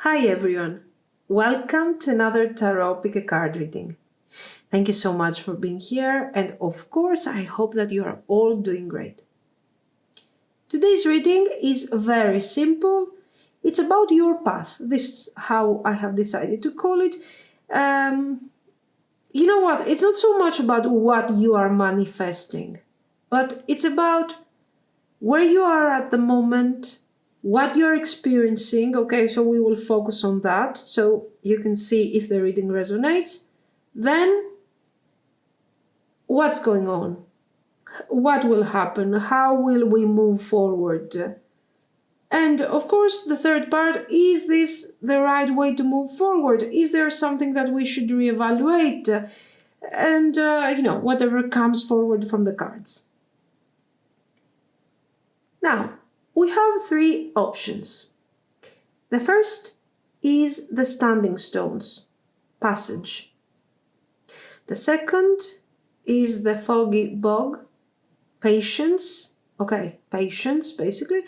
Hi everyone, welcome to another Tarot Pick a Card reading. Thank you so much for being here, and of course I hope that you are all doing great. Today's reading is very simple. It's about your path. This is how I have decided to call it. You know what? It's not so much about what you are manifesting, but it's about where you are at the moment, what you're experiencing. Okay, so we will focus on that so you can see if the reading resonates. Then, what's going on? What will happen? How will we move forward? And of course, the third part, is this the right way to move forward? Is there something that we should reevaluate? And, whatever comes forward from the cards. Now, we have three options. The first is the standing stones, passage. The second is the foggy bog, patience. Okay, patience, basically.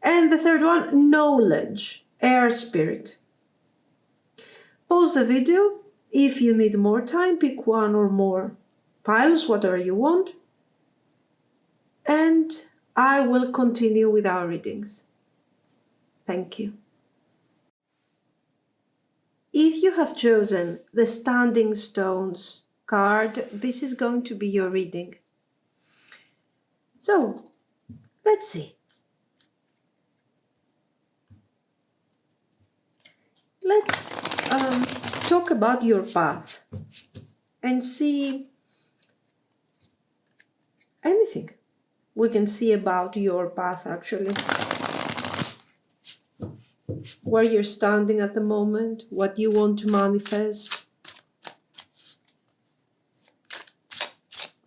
And the third one, knowledge, air spirit. Pause the video. If you need more time, pick one or more piles, whatever you want. And I will continue with our readings. Thank you. If you have chosen the Standing Stones card, this is going to be your reading. So, let's see. Let's talk about your path and see anything we can see about your path, actually. Where you're standing at the moment, what you want to manifest.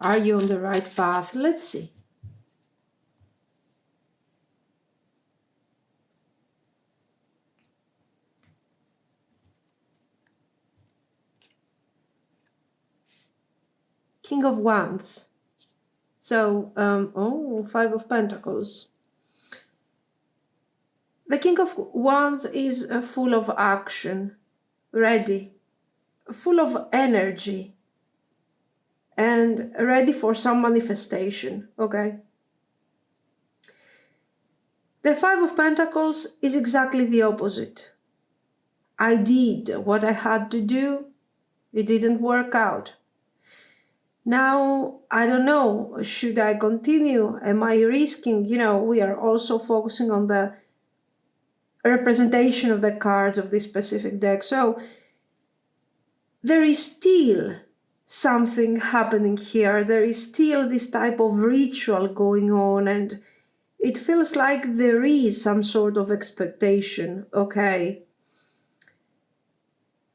Are you on the right path? Let's see. King of Wands. So, Five of Pentacles. The King of Wands is full of action, ready, full of energy, and ready for some manifestation, okay? The Five of Pentacles is exactly the opposite. I did what I had to do. It didn't work out. Now, I don't know, should I continue? Am I risking? We are also focusing on the representation of the cards of this specific deck. So there is still something happening here. There is still this type of ritual going on, and it feels like there is some sort of expectation, okay?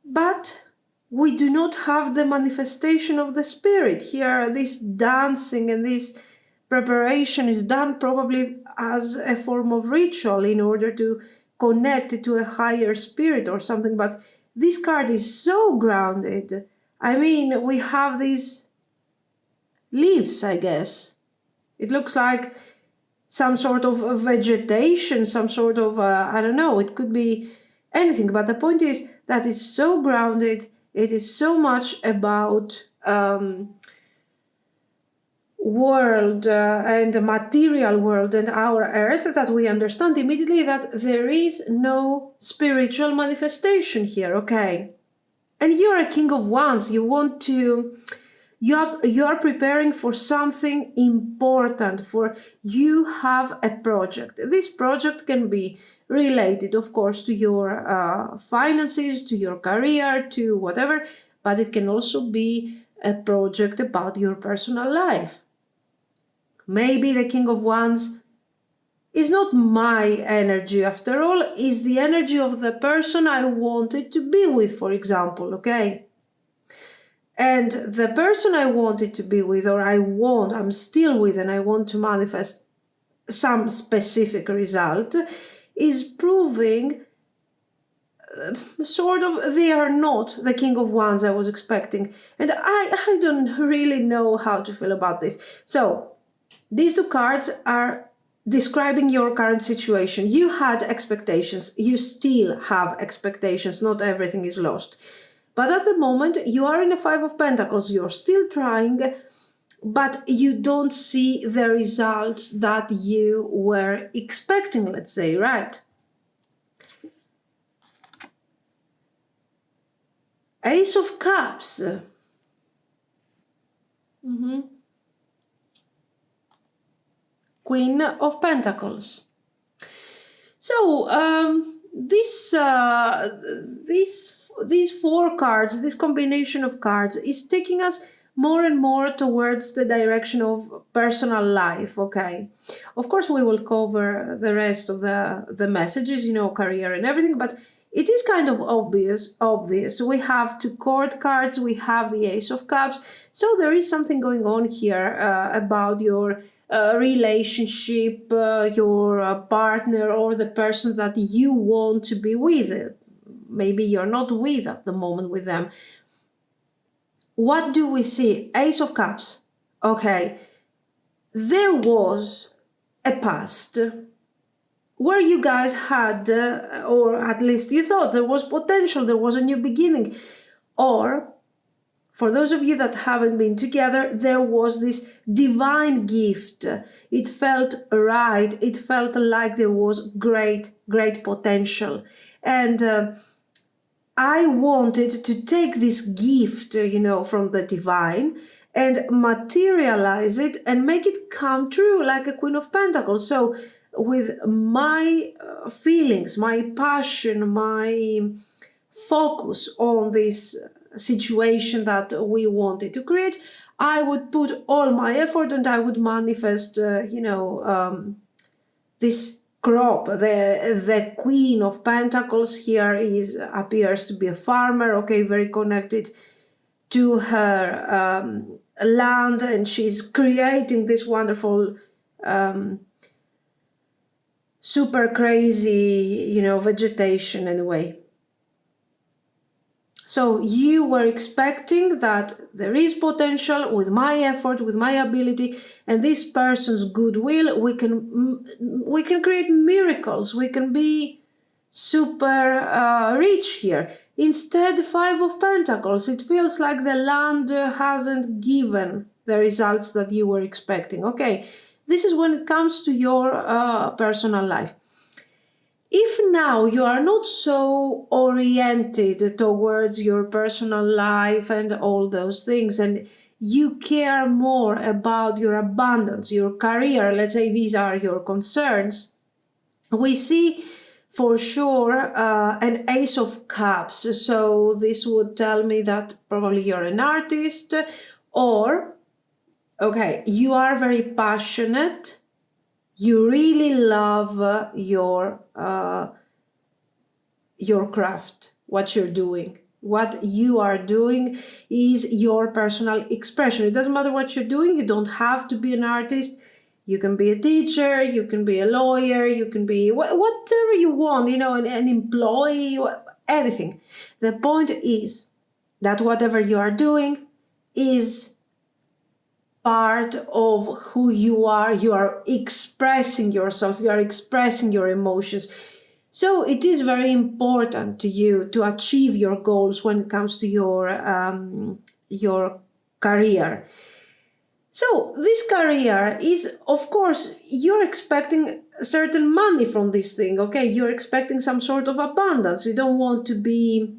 But we do not have the manifestation of the spirit here. This dancing and this preparation is done probably as a form of ritual in order to connect to a higher spirit or something. But this card is so grounded. I mean, we have these leaves, I guess. It looks like some sort of vegetation, some sort of, I don't know, it could be anything. But the point is that it's so grounded. It is so much about world and the material world and our earth that we understand immediately that there is no spiritual manifestation here, okay? And you're a King of Wands. You are preparing for something important, for you have a project. This project can be related, of course, to your finances, to your career, to whatever, but it can also be a project about your personal life. Maybe the King of Wands is not my energy after all, is the energy of the person I wanted to be with, for example, okay? And the person I wanted to be with, or I'm still with, and I want to manifest some specific result, is proving sort of they are not the King of Wands I was expecting. And I don't really know how to feel about this. So, these two cards are describing your current situation. You had expectations. You still have expectations. Not everything is lost. But at the moment, you are in a Five of Pentacles. You're still trying, but you don't see the results that you were expecting, let's say, right? Ace of Cups. Queen of Pentacles. So these four cards, this combination of cards, is taking us more and more towards the direction of personal life. Okay, of course we will cover the rest of the messages, career and everything, but it is kind of obvious. We have two court cards, we have the Ace of Cups, so there is something going on here about your relationship, your partner, or the person that you want to be with. Maybe you're not with at the moment with them. What do we see? Ace of Cups. Okay, there was a past where you guys had, or at least you thought there was potential, there was a new beginning. Or, for those of you that haven't been together, there was this divine gift. It felt right. It felt like there was great potential. And I wanted to take this gift, from the divine and materialize it and make it come true like a Queen of Pentacles. So with my feelings, my passion, my focus on this situation that we wanted to create, I would put all my effort and I would manifest, this crop. The Queen of Pentacles here appears to be a farmer, okay, very connected to her land, and she's creating this wonderful super crazy, vegetation anyway. So you were expecting that there is potential with my effort, with my ability, and this person's goodwill. We can create miracles. We can be super rich here. Instead, Five of Pentacles. It feels like the land hasn't given the results that you were expecting. Okay, this is when it comes to your personal life. If now you are not so oriented towards your personal life and all those things, and you care more about your abundance, your career, let's say these are your concerns, we see for sure an Ace of Cups. So this would tell me that probably you're an artist, or, okay, you are very passionate. You really love your craft, what you're doing. What you are doing is your personal expression. It doesn't matter what you're doing. You don't have to be an artist. You can be a teacher, you can be a lawyer, you can be whatever you want, an employee, anything. The point is that whatever you are doing is part of who you are expressing yourself, you are expressing your emotions. So it is very important to you to achieve your goals when it comes to your career. So this career is, of course, you're expecting certain money from this thing, okay? You're expecting some sort of abundance. You don't want to be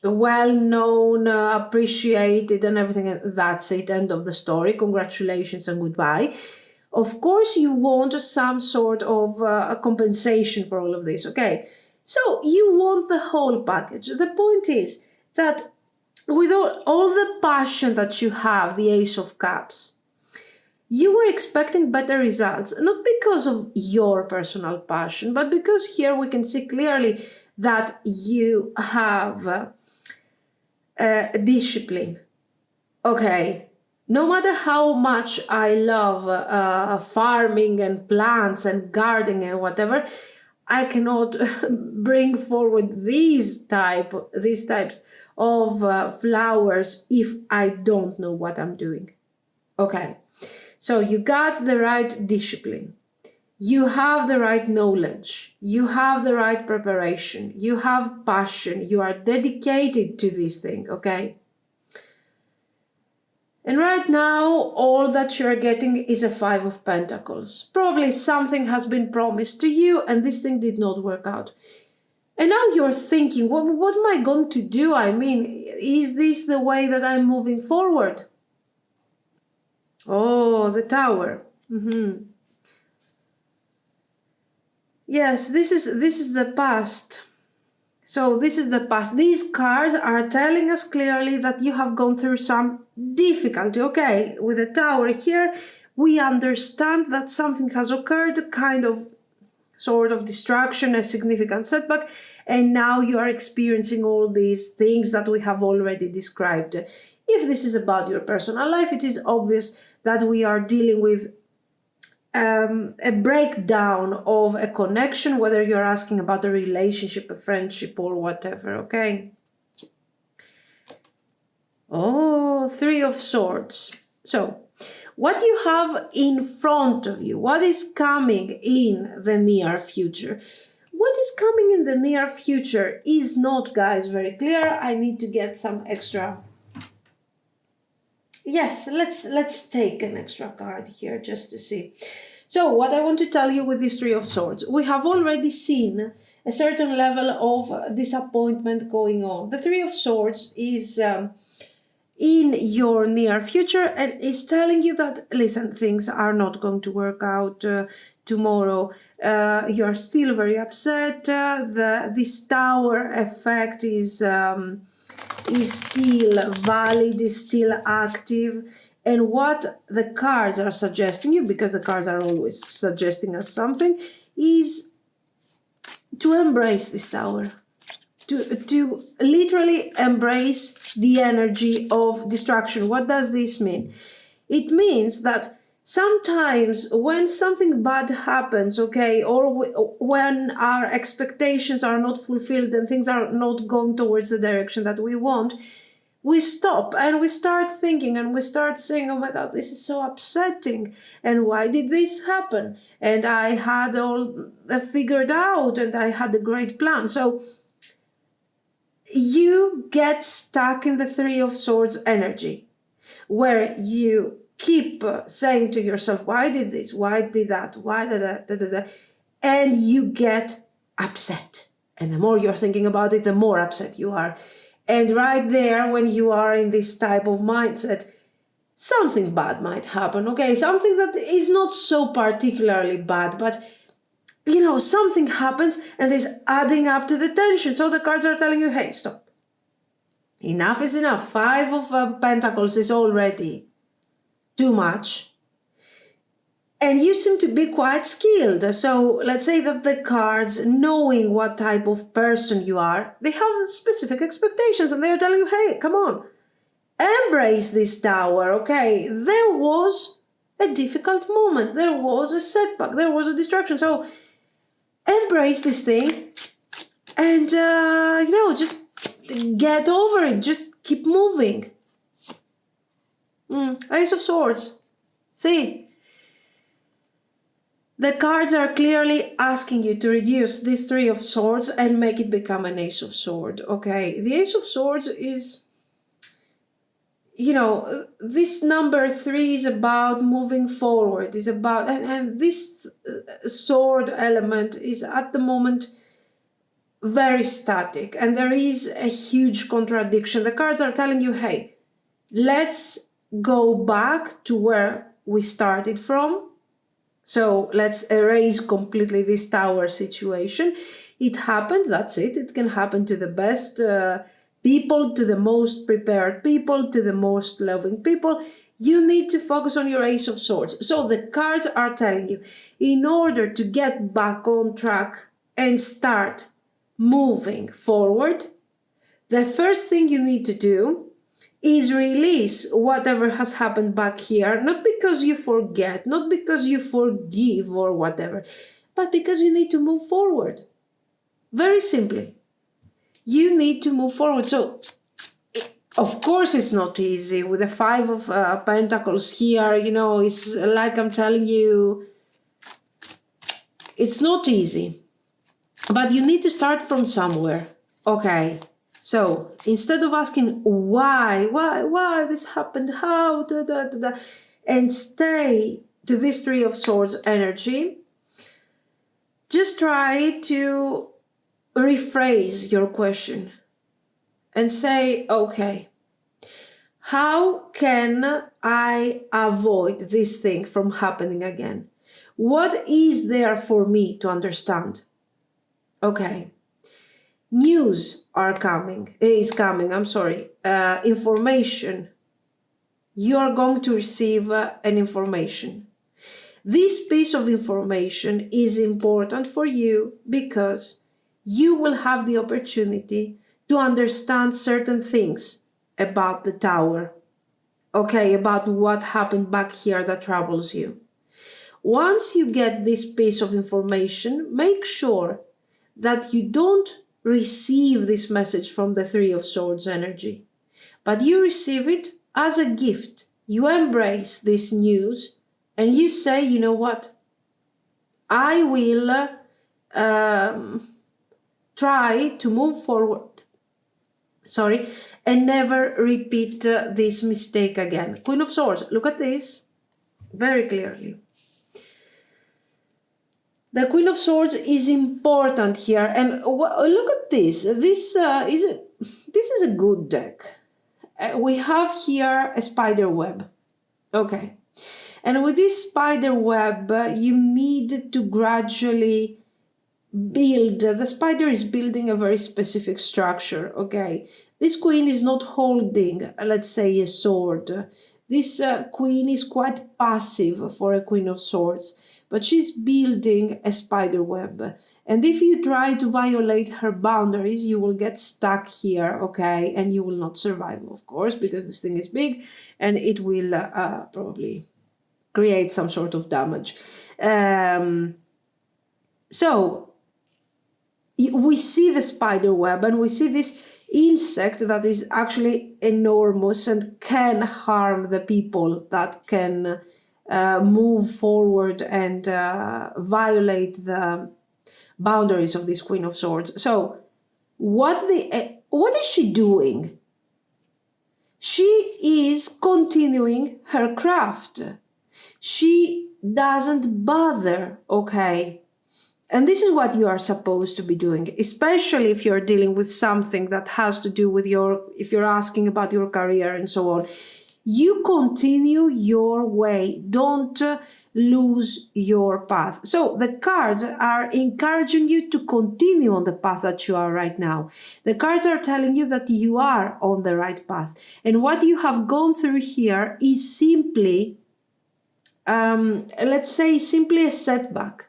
well-known, appreciated and everything, and that's it, end of the story, congratulations and goodbye. Of course you want some sort of a compensation for all of this, okay? So you want the whole package. The point is that with all the passion that you have, the Ace of Cups, you were expecting better results, not because of your personal passion, but because here we can see clearly that you have discipline. Okay, no matter how much I love farming and plants and gardening and whatever, I cannot bring forward these types of flowers if I don't know what I'm doing. Okay, so you got the right discipline. You have the right knowledge, you have the right preparation, you have passion, you are dedicated to this thing, okay? And right now, all that you're getting is a Five of Pentacles. Probably something has been promised to you and this thing did not work out. And now you're thinking, what am I going to do? I mean, is this the way that I'm moving forward? Oh, the Tower. Yes, this is the past. So this is the past. These cards are telling us clearly that you have gone through some difficulty. Okay, with the Tower here, we understand that something has occurred, kind of sort of destruction, a significant setback, and now you are experiencing all these things that we have already described. If this is about your personal life, it is obvious that we are dealing with a breakdown of a connection, whether you're asking about a relationship, a friendship, or whatever, okay? Oh, Three of Swords. So, what you have in front of you, what is coming in the near future? What is coming in the near future is not, guys, very clear. I need to get some extra. Yes, let's take an extra card here just to see. So what I want to tell you with this Three of Swords, we have already seen a certain level of disappointment going on. The Three of Swords is in your near future and is telling you that, listen, things are not going to work out tomorrow. You're still very upset. This Tower effect is still valid, is still active. And what the cards are suggesting you, because the cards are always suggesting us something, is to embrace this Tower. To literally embrace the energy of destruction. What does this mean? It means that sometimes when something bad happens, okay, or when our expectations are not fulfilled and things are not going towards the direction that we want, we stop and we start thinking and we start saying, oh my God, this is so upsetting. And why did this happen? And I had all figured out and I had a great plan. So you get stuck in the Three of Swords energy, where you keep saying to yourself, why did this? Why did that? Why did that? And you get upset. And the more you're thinking about it, the more upset you are. And right there, when you are in this type of mindset, something bad might happen, okay? Something that is not so particularly bad, but something happens and is adding up to the tension. So the cards are telling you, hey, stop. Enough is enough. Five of Pentacles is already too much. And you seem to be quite skilled. So let's say that the cards, knowing what type of person you are, they have specific expectations and they're telling you, hey, come on, embrace this Tower, okay? There was a difficult moment. There was a setback. There was a distraction. So embrace this thing and, just get over it. Just keep moving. Ace of Swords. See? The cards are clearly asking you to reduce this Three of Swords and make it become an Ace of Swords, okay? The Ace of Swords is, this number 3 is about moving forward, is about, and this sword element is at the moment very static and there is a huge contradiction. The cards are telling you, hey, let's go back to where we started from. So let's erase completely this Tower situation. It happened, that's it. It can happen to the best people, to the most prepared people, to the most loving people. You need to focus on your Ace of Swords. So the cards are telling you, in order to get back on track and start moving forward, the first thing you need to do is release whatever has happened back here, not because you forget, not because you forgive or whatever, but because you need to move forward. Very simply. You need to move forward. So, of course, it's not easy. With the Five of Pentacles here, it's like I'm telling you, It's not easy, but you need to start from somewhere. Okay. So instead of asking why this happened, how, and stay to this Three of Swords energy, just try to rephrase your question and say, okay, how can I avoid this thing from happening again? What is there for me to understand? Okay. News is coming, information. You are going to receive an information. This piece of information is important for you because you will have the opportunity to understand certain things about the tower. Okay, about what happened back here that troubles you. Once you get this piece of information, make sure that you don't receive this message from the Three of Swords energy, but you receive it as a gift. You embrace this news and you say, you know what? I will try to move forward. And never repeat this mistake again. Queen of Swords, look at this very clearly. The Queen of Swords is important here, and look at this. This is a good deck. We have here a spider web. Okay, and with this spider web, you need to gradually build. The spider is building a very specific structure. Okay, this queen is not holding, let's say, a sword. This queen is quite passive for a Queen of Swords, but she's building a spider web. And if you try to violate her boundaries, you will get stuck here, okay? And you will not survive, of course, because this thing is big and it will probably create some sort of damage. So we see the spider web and we see this insect that is actually enormous and can harm the people that can move forward and violate the boundaries of this Queen of Swords. So what is she doing? She is continuing her craft. She doesn't bother, okay? And this is what you are supposed to be doing, especially if you're dealing with something that has to do with if you're asking about your career and so on. You continue your way. Don't lose your path. So the cards are encouraging you to continue on the path that you are right now. The cards are telling you that you are on the right path. And what you have gone through here is simply, let's say, simply a setback.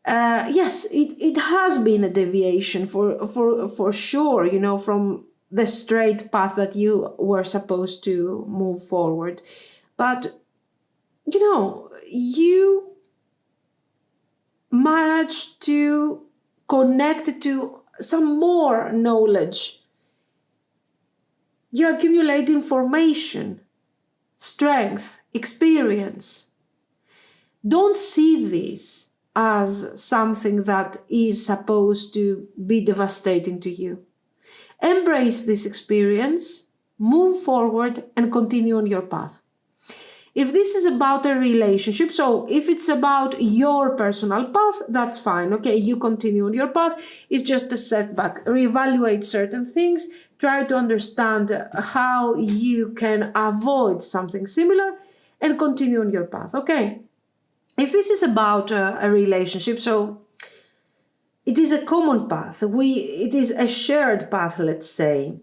Yes, it has been a deviation for sure, you know, from the straight path that you were supposed to move forward. But, you know, you managed to connect to some more knowledge. You accumulate information, strength, experience. Don't see this as something that is supposed to be devastating to you. Embrace this experience, move forward, and continue on your path. If this is about a relationship, so if it's about your personal path, that's fine. Okay, you continue on your path. It's just a setback. Reevaluate certain things. Try to understand how you can avoid something similar and continue on your path. Okay. If this is about a relationship, so it is a common path. It is a shared path, let's say.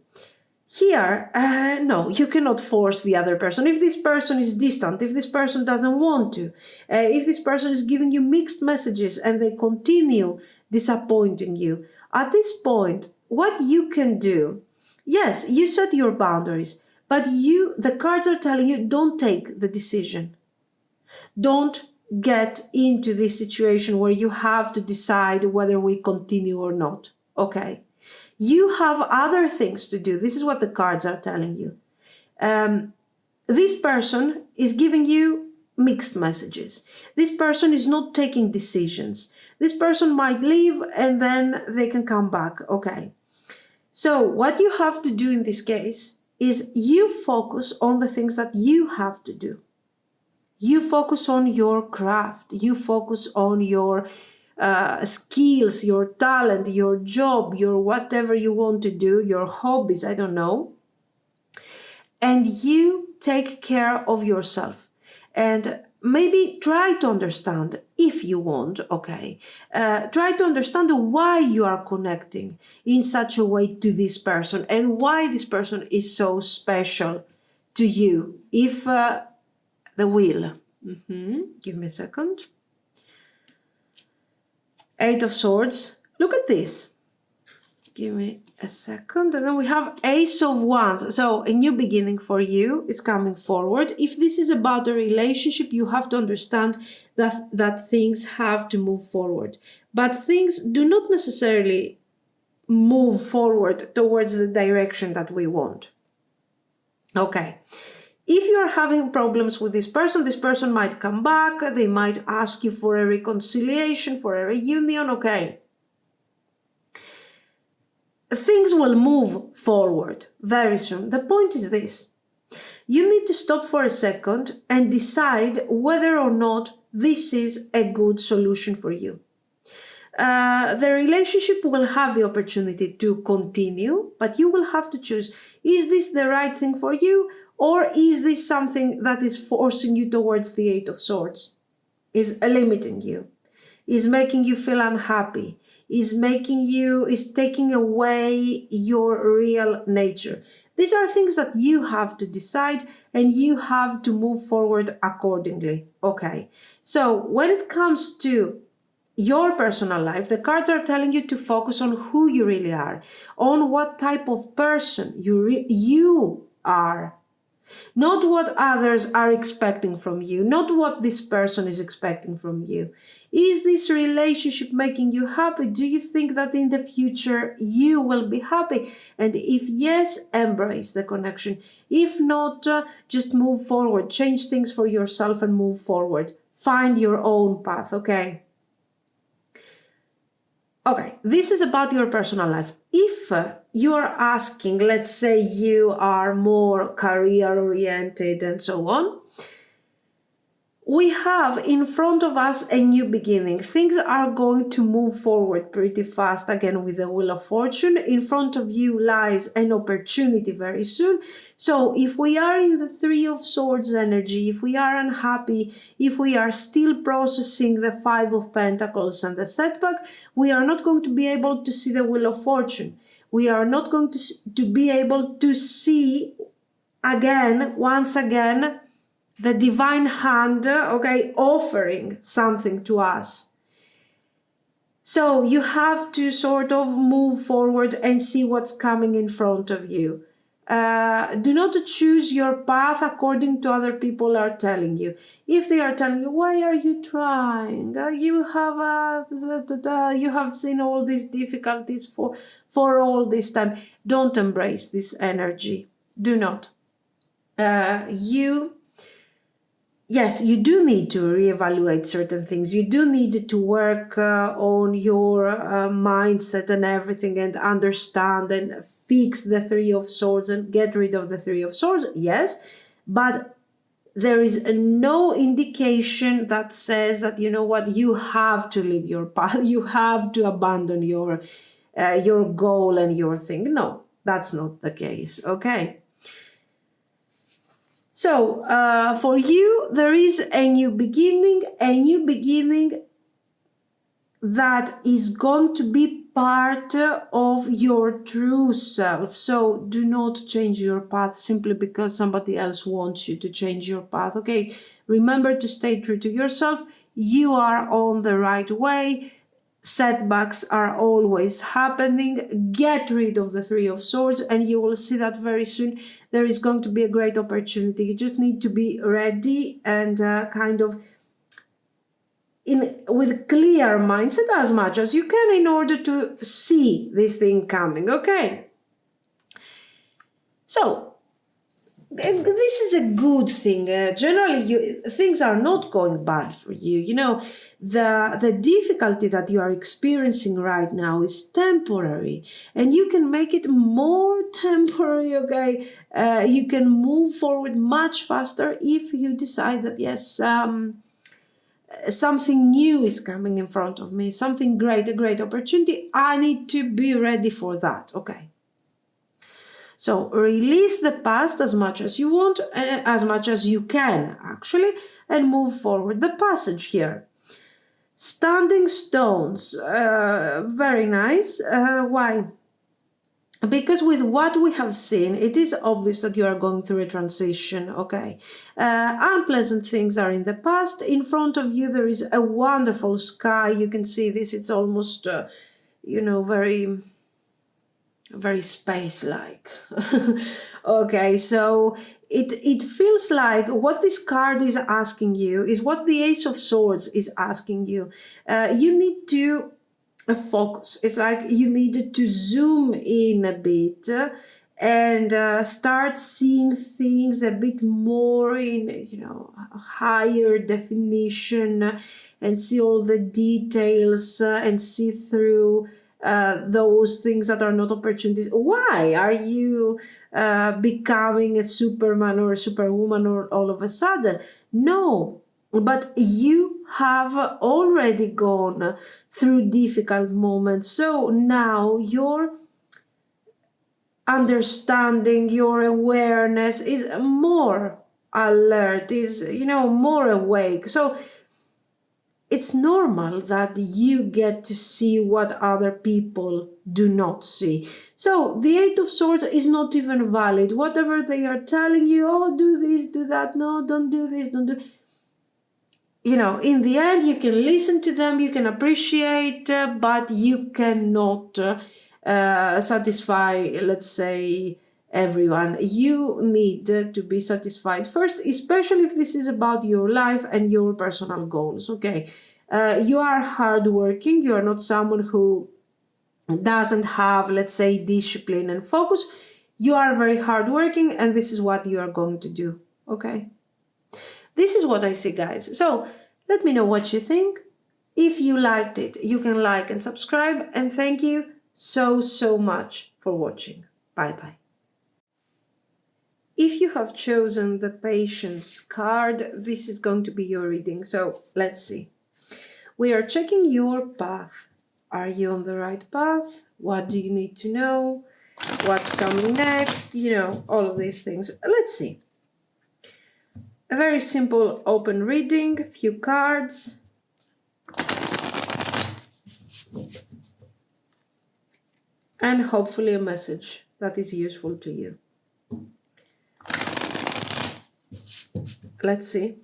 Here, no, you cannot force the other person. If this person is distant, if this person doesn't want to, if this person is giving you mixed messages and they continue disappointing you, at this point, what you can do, yes, you set your boundaries, but the cards are telling you, don't take the decision. Don't get into this situation where you have to decide whether we continue or not. Okay. You have other things to do. This is what the cards are telling you. This person is giving you mixed messages. This person is not taking decisions. This person might leave and then they can come back. Okay. So what you have to do in this case is you focus on the things that you have to do. You focus on your craft. You focus on your skills, your talent, your job, your whatever you want to do, your hobbies, I don't know. And you take care of yourself. And maybe try to understand, if you want, okay, try to understand why you are connecting in such a way to this person and why this person is so special to you. If the wheel. Give me a second. Eight of Swords. Look at this. Give me a second. And then we have Ace of Wands. So a new beginning for you is coming forward. If this is about a relationship, you have to understand that things have to move forward. But things do not necessarily move forward towards the direction that we want. Okay. If you're having problems with this person might come back. They might ask you for a reconciliation, for a reunion. Okay. Things will move forward very soon. The point is this. You need to stop for a second and decide whether or not this is a good solution for you. The relationship will have the opportunity to continue, but you will have to choose, is this the right thing for you, or is this something that is forcing you towards the Eight of Swords, is limiting you, is making you feel unhappy, is taking away your real nature. These are things that you have to decide and you have to move forward accordingly. Okay, so when it comes to your personal life, the cards are telling you to focus on who you really are, on what type of person you are. Not what others are expecting from you, not what this person is expecting from you. Is this relationship making you happy? Do you think that in the future you will be happy? And if yes, embrace the connection. If not, just move forward, change things for yourself and move forward. Find your own path, okay? Okay, this is about your personal life. If you are asking, let's say you are more career-oriented and so on, we have in front of us a new beginning. Things are going to move forward pretty fast again with the Wheel of Fortune. In front of you lies an opportunity very soon. So if we are in the Three of Swords energy, if we are unhappy, if we are still processing the Five of Pentacles and the setback, we are not going to be able to see the Wheel of Fortune. We are not going to be able to see once again, the divine hand, okay, offering something to us. So you have to sort of move forward and see what's coming in front of you. Do not choose your path according to other people are telling you. If they are telling you, why are you trying? You have seen all these difficulties for all this time. Don't embrace this energy. Do not. Yes, you do need to reevaluate certain things. You do need to work on your mindset and everything and understand and fix the Three of Swords and get rid of the Three of Swords. Yes, but there is no indication that says that, you know what, you have to leave your path. You have to abandon your goal and your thing. No, that's not the case. Okay. So, for you, there is a new beginning that is going to be part of your true self. So, do not change your path simply because somebody else wants you to change your path. Okay, remember to stay true to yourself. You are on the right way. Setbacks are always happening. Get rid of the Three of Swords and you will see that very soon there is going to be a great opportunity. You just need to be ready and with clear mindset as much as you can in order to see this thing coming, okay? So, this is a good thing. Generally, things are not going bad for you. You know, the difficulty that you are experiencing right now is temporary, and you can make it more temporary. Okay, you can move forward much faster if you decide that yes. Something new is coming in front of me, something great, a great opportunity. I need to be ready for that. Okay. So release the past as much as you want, as much as you can, actually, and move forward. The passage here. Standing stones. Very nice. Why? Because with what we have seen, it is obvious that you are going through a transition, okay? Unpleasant things are in the past. In front of you, there is a wonderful sky. You can see this. It's almost, very, very space-like. Okay, so it feels like what this card is asking you is what the Ace of Swords is asking you. You need to focus. It's like you needed to zoom in a bit and start seeing things a bit more in, higher definition, and see all the details and see through those things that are not opportunities. Why are you becoming a Superman or a Superwoman or all of a sudden? No, but you have already gone through difficult moments. So now your understanding, your awareness is more alert, is, more awake. So it's normal that you get to see what other people do not see. So the Eight of Swords is not even valid. Whatever they are telling you, oh, do this, do that, no, don't do this, don't do. In the end, you can listen to them, you can appreciate, but you cannot satisfy, let's say, everyone. You need to be satisfied first, especially if this is about your life and your personal goals. Okay, you are hardworking. You are not someone who doesn't have, let's say, discipline and focus. You are very hardworking, and this is what you are going to do. Okay, this is what I see, guys. So let me know what you think. If you liked it, you can like and subscribe. And thank you so much for watching. Bye bye. If you have chosen the Patience card, this is going to be your reading. So let's see. We are checking your path. Are you on the right path? What do you need to know? What's coming next? All of these things. Let's see. A very simple open reading, few cards. And hopefully a message that is useful to you. Let's see.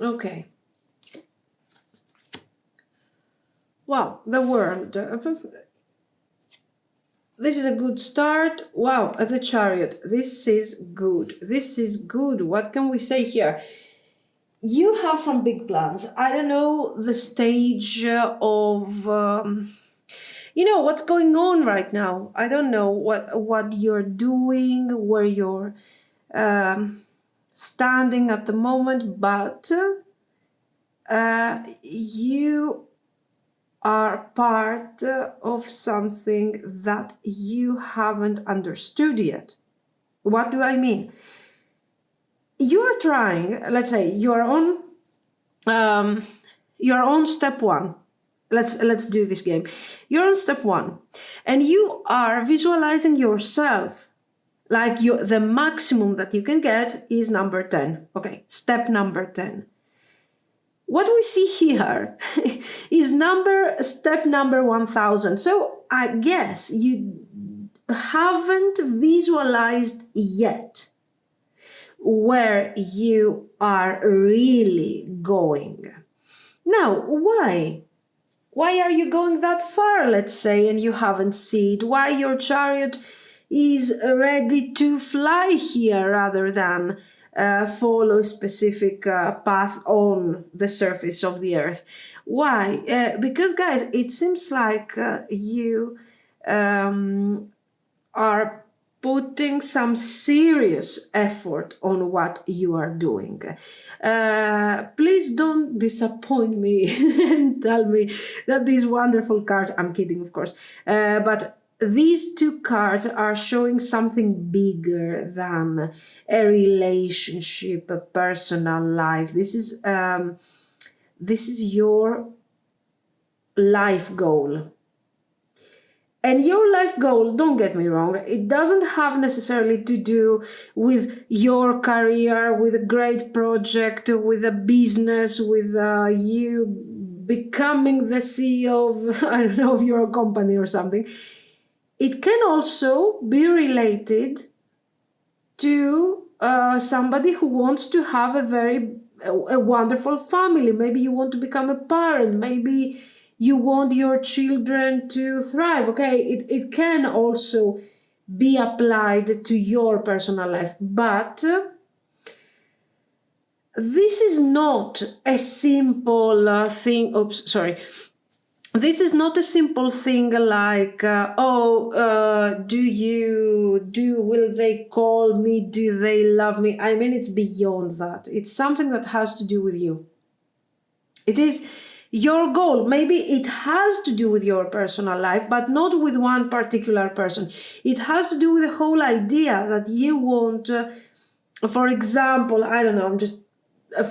Okay. Wow, the World. This is a good start. Wow, the Chariot. This is good. This is good. What can we say here? You have some big plans. I don't know the stage of, what's going on right now. I don't know what you're doing, where you're standing at the moment, but you are part of something that you haven't understood yet. What do I mean? You are trying, let's say, you're on step one. Let's do this game. You're on step one, and you are visualizing yourself like the maximum that you can get is number 10. Okay, step number 10. What we see here is step number 1000. So I guess you haven't visualized yet where you are really going. Now, why? Why are you going that far, let's say, and you haven't seen it? Why your chariot is ready to fly here rather than follow a specific path on the surface of the earth. Why? Because, guys, it seems like you are putting some serious effort on what you are doing. Please don't disappoint me and tell me that these wonderful cards, I'm kidding, of course, but these two cards are showing something bigger than a relationship, a personal life. This is your life goal. And your life goal, don't get me wrong, it doesn't have necessarily to do with your career, with a great project, with a business, with you becoming the CEO of, I don't know, of your company or something. It can also be related to somebody who wants to have a wonderful family. Maybe you want to become a parent. Maybe you want your children to thrive. Okay, it can also be applied to your personal life. But this is not a simple thing. Oops, sorry. This is not a simple thing like, will they call me? Do they love me? I mean, it's beyond that. It's something that has to do with you. It is your goal. Maybe it has to do with your personal life, but not with one particular person. It has to do with the whole idea that you want, for example, I don't know, just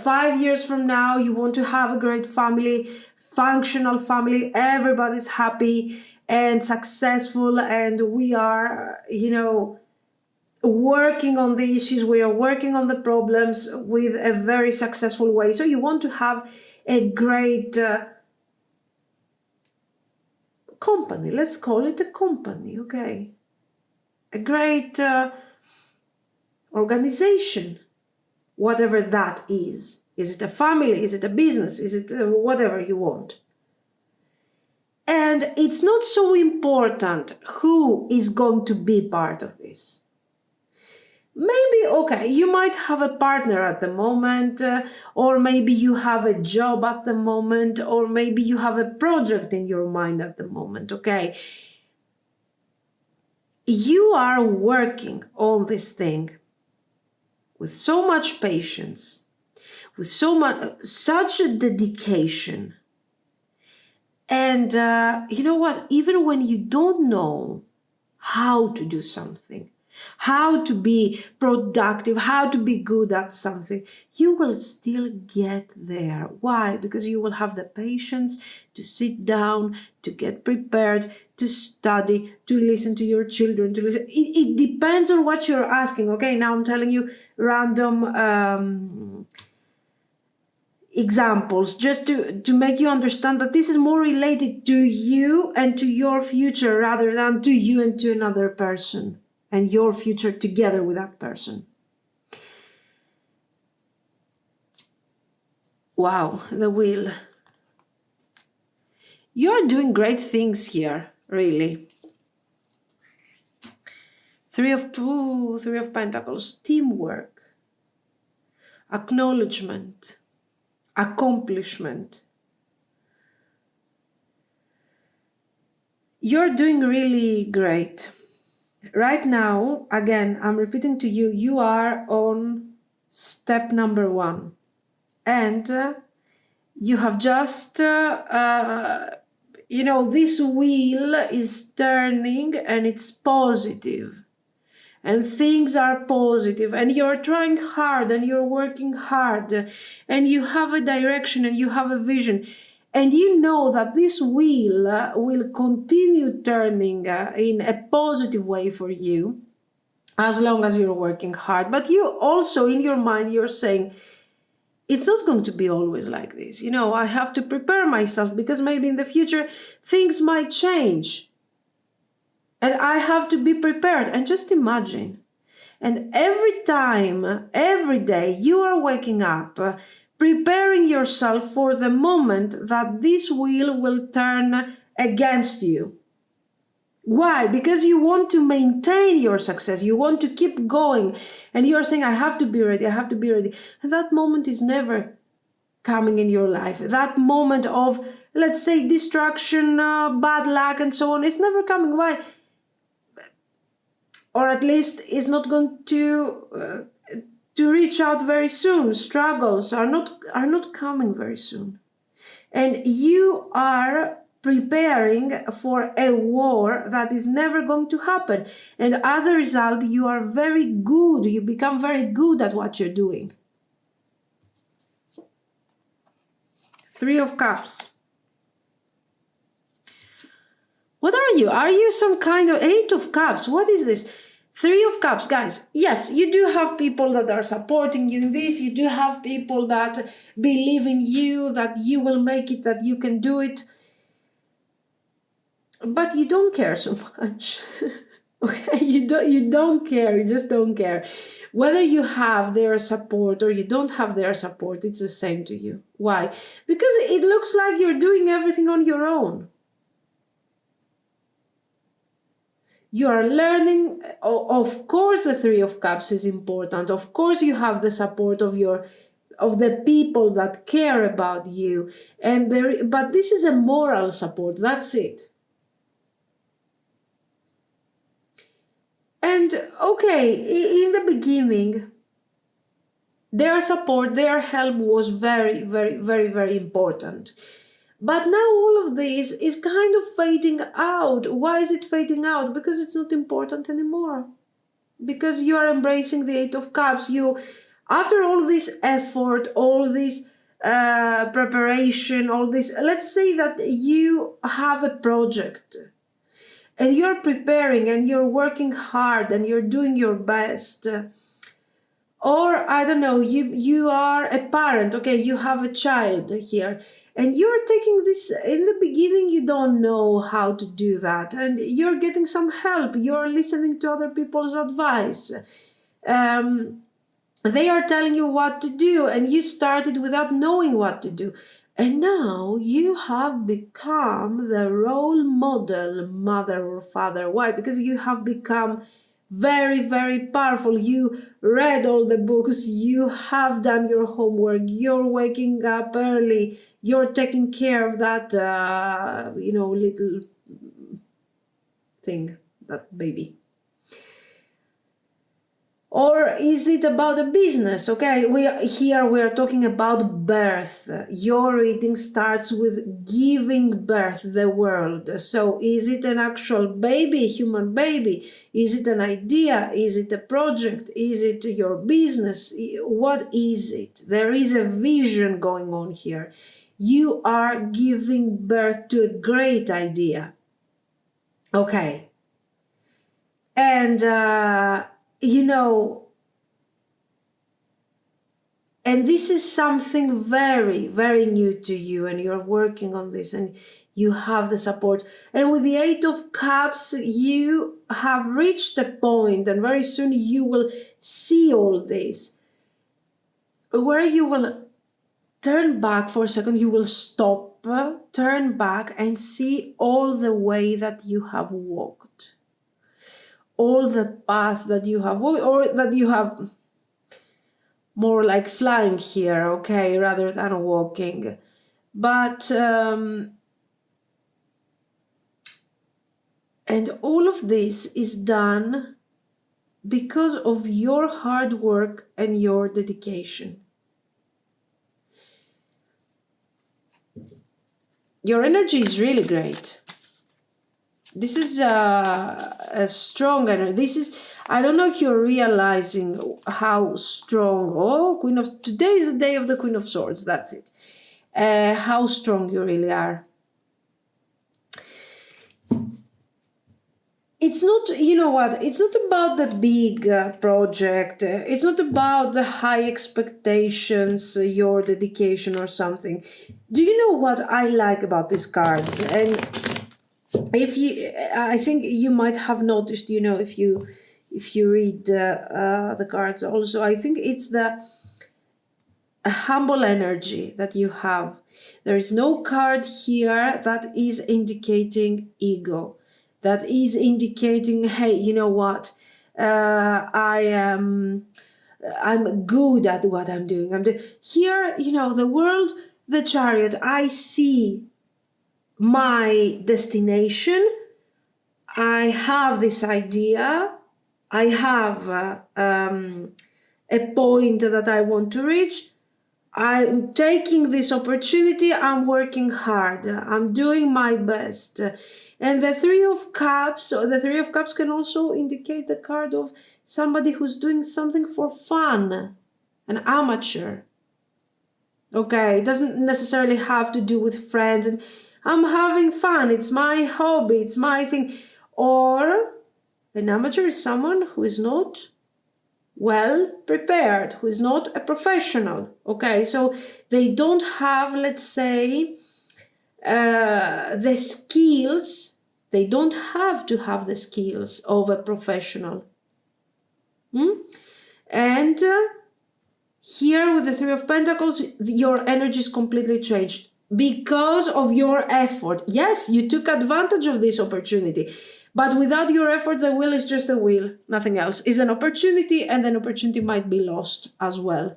5 years from now, you want to have a great family, functional family, everybody's happy and successful, and we are, working on the issues, we are working on the problems with a very successful way. So you want to have a great company, let's call it a company, okay? A great organization, whatever that is. Is it a family? Is it a business? Is it whatever you want? And it's not so important who is going to be part of this. Maybe, okay, you might have a partner at the moment, or maybe you have a job at the moment, or maybe you have a project in your mind at the moment, okay? You are working on this thing with so much patience, with such a dedication. And you know what? Even when you don't know how to do something, how to be productive, how to be good at something, you will still get there. Why? Because you will have the patience to sit down, to get prepared, to study, to listen to your children, to listen. It depends on what you're asking. Okay, now I'm telling you random examples just to make you understand that this is more related to you and to your future rather than to you and to another person and your future together with that person. Wow, the wheel. You're doing great things here, really. Three of Pentacles, teamwork, acknowledgement, accomplishment. You're doing really great. Right now, again, I'm repeating to you, you are on step number 1. And you have just, this wheel is turning and it's positive. And things are positive, and you're trying hard and you're working hard, and you have a direction and you have a vision. And you know that this wheel will continue turning in a positive way for you as long as you're working hard. But you also, in your mind, you're saying, it's not going to be always like this. I have to prepare myself because maybe in the future things might change. And I have to be prepared. And just imagine. And every time, every day, you are waking up, preparing yourself for the moment that this wheel will turn against you. Why? Because you want to maintain your success. You want to keep going. And you're saying, I have to be ready. I have to be ready. And that moment is never coming in your life. That moment of, let's say, destruction, bad luck, and so on, it's never coming. Why? Or at least it's not going to reach out very soon. Struggles are not coming very soon. And you are preparing for a war that is never going to happen. And as a result, you are very good. You become very good at what you're doing. Three of Cups. What are you? Are you some kind of Eight of Cups? What is this? Three of Cups, guys. Yes, you do have people that are supporting you in this. You do have people that believe in you, that you will make it, that you can do it. But you don't care so much. Okay, you don't care. You just don't care. Whether you have their support or you don't have their support, it's the same to you. Why? Because it looks like you're doing everything on your own. You are learning. Of course, the Three of Cups is important. Of course, you have the support of the people that care about you, but this is a moral support. That's it. And okay, in the beginning, their support, their help was very, very, very, very important. But now all of this is kind of fading out. Why is it fading out? Because it's not important anymore. Because you are embracing the Eight of Cups. After all this effort, all this preparation, all this, let's say that you have a project and you're preparing and you're working hard and you're doing your best. Or, I don't know, you are a parent, okay, you have a child here, and you're taking this, in the beginning you don't know how to do that, and you're getting some help, you're listening to other people's advice. They are telling you what to do, and you started without knowing what to do. And now you have become the role model mother or father. Why? Because you have become very, very powerful. You read all the books, you have done your homework, you're waking up early, you're taking care of that, little thing, that baby. Or is it about a business? Okay, we are talking about birth. Your reading starts with giving birth the world. So is it an actual baby, human baby? Is it an idea? Is it a project? Is it your business? What is it? There is a vision going on here. You are giving birth to a great idea. Okay. And and this is something very, very new to you, and you're working on this, and you have the support. And with the Eight of Cups, you have reached a point, and very soon you will see all this, where you will turn back for a second, you will stop, turn back, and see all the way that you have walked. All the path that you have walked, or that you have more like flying here, okay, rather than walking. But, and all of this is done because of your hard work and your dedication. Your energy is really great. This is a strong energy. This is, I don't know if you're realizing how strong. Oh, today is the day of the Queen of Swords. That's it. How strong you really are. It's not, it's not about the big project. It's not about the high expectations, your dedication or something. Do you know what I like about these cards? And I think you might have noticed, if you read the cards also, I think it's the humble energy that you have. There is no card here that is indicating ego. that is indicating, hey, you know what? I'm good at what I'm doing. Here, the world, the Chariot, I see my destination. I have this idea. I have a point that I want to reach. I'm taking this opportunity. I'm working hard. I'm doing my best. And the Three of Cups, or the Three of Cups can also indicate the card of somebody who's doing something for fun, an amateur. Okay, it doesn't necessarily have to do with friends. And I'm having fun. It's my hobby. It's my thing. Or an amateur is someone who is not well prepared, who is not a professional. Okay, so they don't have, let's say, the skills. They don't have to have the skills of a professional. And here with the Three of Pentacles, your energy is completely changed because of your effort. Yes, you took advantage of this opportunity. But without your effort, the will is just a will, nothing else. It's an opportunity, and an opportunity might be lost as well.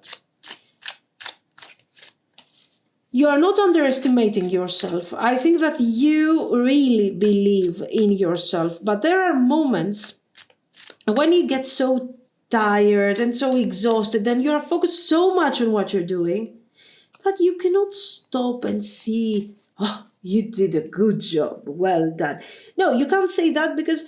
You are not underestimating yourself. I think that you really believe in yourself, but there are moments when you get so tired and so exhausted and you are focused so much on what you're doing that you cannot stop and see, oh, you did a good job, well done. No, you can't say that because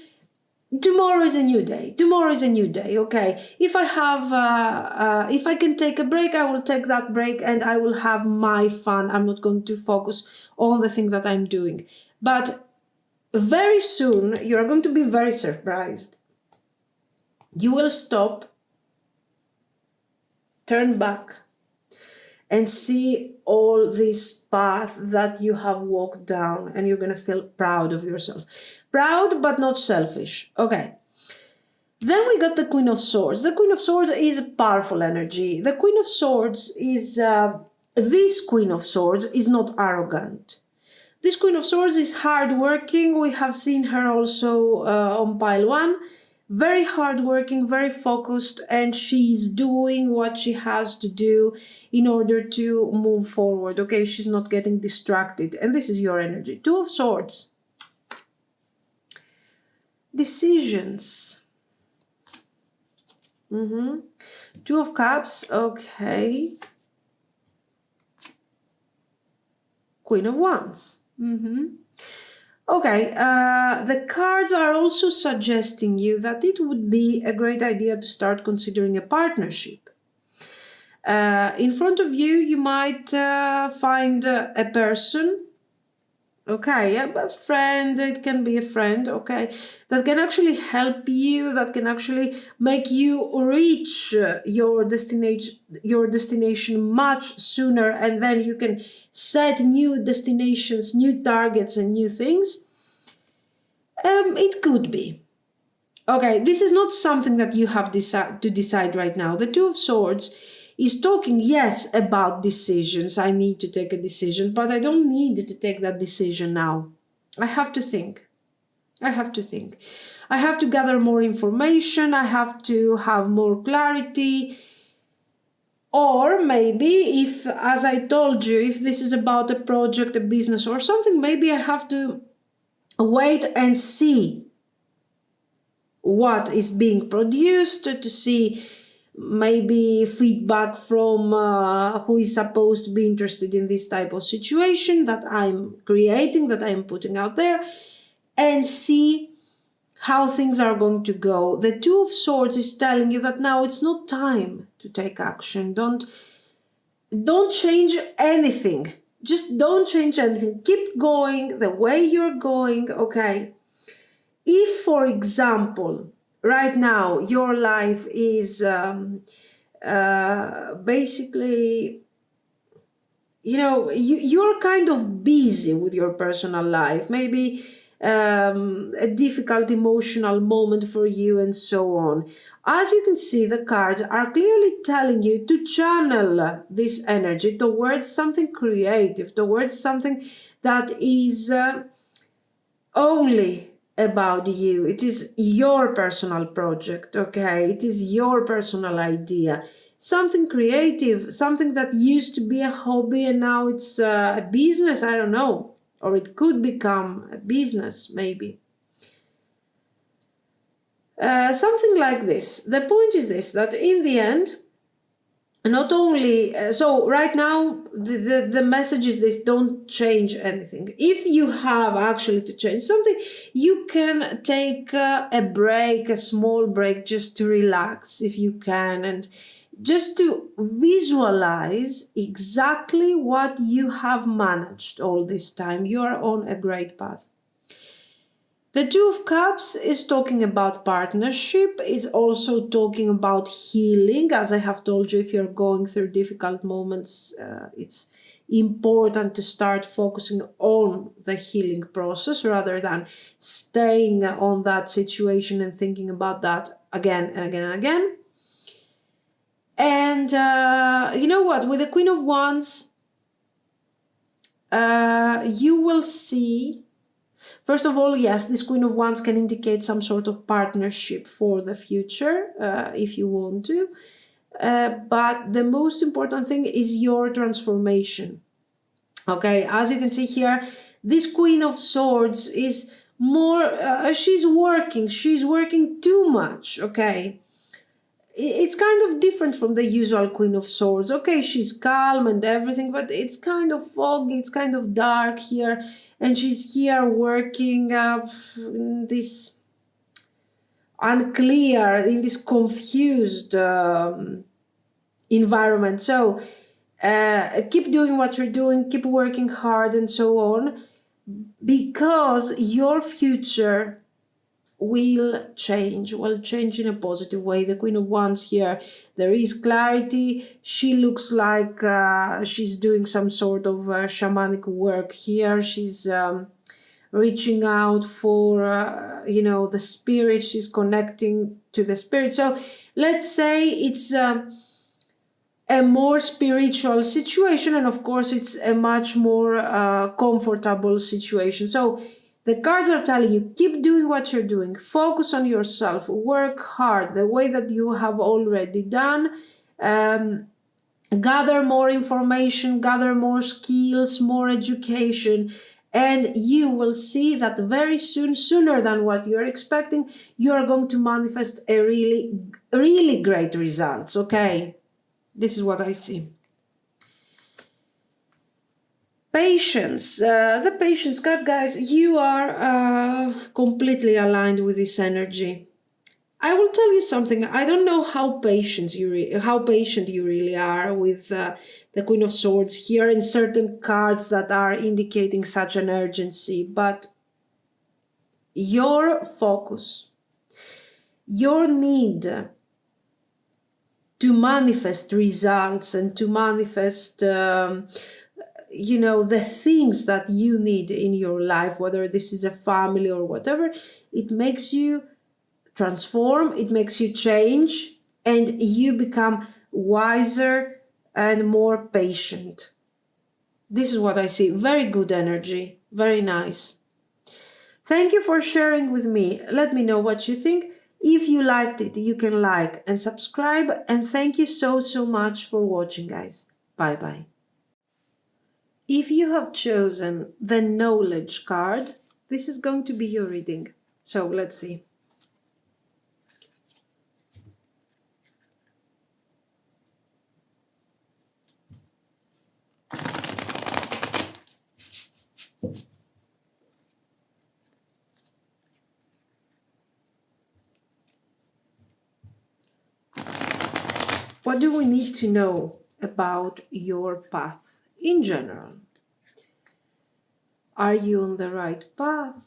tomorrow is a new day. Tomorrow is a new day, okay? If I can take a break, I will take that break and I will have my fun. I'm not going to focus on the thing that I'm doing. But very soon, you're going to be very surprised. You will stop, turn back, and see all this path that you have walked down, and you're going to feel proud of yourself. Proud, but not selfish. Okay. Then we got the Queen of Swords. The Queen of Swords is a powerful energy. The Queen of Swords is, this Queen of Swords is not arrogant. This Queen of Swords is hardworking. We have seen her also on pile 1. Very hardworking, very focused, and she's doing what she has to do in order to move forward. Okay, she's not getting distracted. And this is your energy. Two of Swords. Decisions. Two of Cups. Okay. Queen of Wands. Okay, the cards are also suggesting you that it would be a great idea to start considering a partnership. In front of you, you might find a person, okay, a friend, it can be a friend, okay, that can actually help you, that can actually make you reach your destination much sooner, and then you can set new destinations, new targets, and new things. It could be. Okay, this is not something that you have to decide right now. The Two of Swords is talking, yes, about decisions. I need to take a decision, but I don't need to take that decision now. I have to think. I have to think. I have to gather more information. I have to have more clarity. Or maybe if, as I told you, if this is about a project, a business or something, maybe I have to wait and see what is being produced, to see maybe feedback from who is supposed to be interested in this type of situation that I'm creating, that I'm putting out there, and see how things are going to go. The Two of Swords is telling you that now it's not time to take action. Don't change anything. Just don't change anything. Keep going the way you're going, okay? If, for example, right now your life is basically, you're kind of busy with your personal life, maybe a difficult emotional moment for you and so on. As you can see, the cards are clearly telling you to channel this energy towards something creative, towards something that is only about you. It is your personal project, okay? It is your personal idea. Something creative, something that used to be a hobby and now it's a business, I don't know. Or it could become a business, maybe. Something like this. The point is this, that in the end, not only so right now the message is this: don't change anything. If you have actually to change something, you can take a break, a small break, just to relax if you can, and just to visualize exactly what you have managed all this time. You are on a great path. The Two of Cups is talking about partnership. It's also talking about healing. As I have told you, if you're going through difficult moments, it's important to start focusing on the healing process rather than staying on that situation and thinking about that again and again and again. And you know what? With the Queen of Wands, you will see. First of all, yes, this Queen of Wands can indicate some sort of partnership for the future, if you want to. But the most important thing is your transformation. Okay, as you can see here, this Queen of Swords is more, she's working too much, okay? It's kind of different from the usual Queen of Swords. Okay, she's calm and everything, but it's kind of foggy, it's kind of dark here, and she's here working in this unclear, in this confused environment. So keep doing what you're doing, keep working hard, and so on, because your future will change in a positive way. The Queen of Wands here, there is clarity. She looks like she's doing some sort of shamanic work here. She's reaching out for the spirit. She's connecting to the spirit. So let's say it's a more spiritual situation, and of course it's a much more comfortable situation. So the cards are telling you, keep doing what you're doing, focus on yourself, work hard the way that you have already done, gather more information, gather more skills, more education, and you will see that very soon, sooner than what you're expecting, you're going to manifest a really, really great results, okay? This is what I see. Patience. The patience card, guys, you are completely aligned with this energy. I will tell you something. I don't know how patient you really are with the Queen of Swords here in certain cards that are indicating such an urgency, but your focus, your need to manifest results and to manifest the things that you need in your life, whether this is a family or whatever, it makes you transform, it makes you change, and you become wiser and more patient. This is what I see. Very good energy. Very nice. Thank you for sharing with me. Let me know what you think. If you liked it, you can like and subscribe. And thank you so much for watching, guys. Bye bye. If you have chosen the knowledge card, this is going to be your reading. So let's see. What do we need to know about your path in general? Are you on the right path?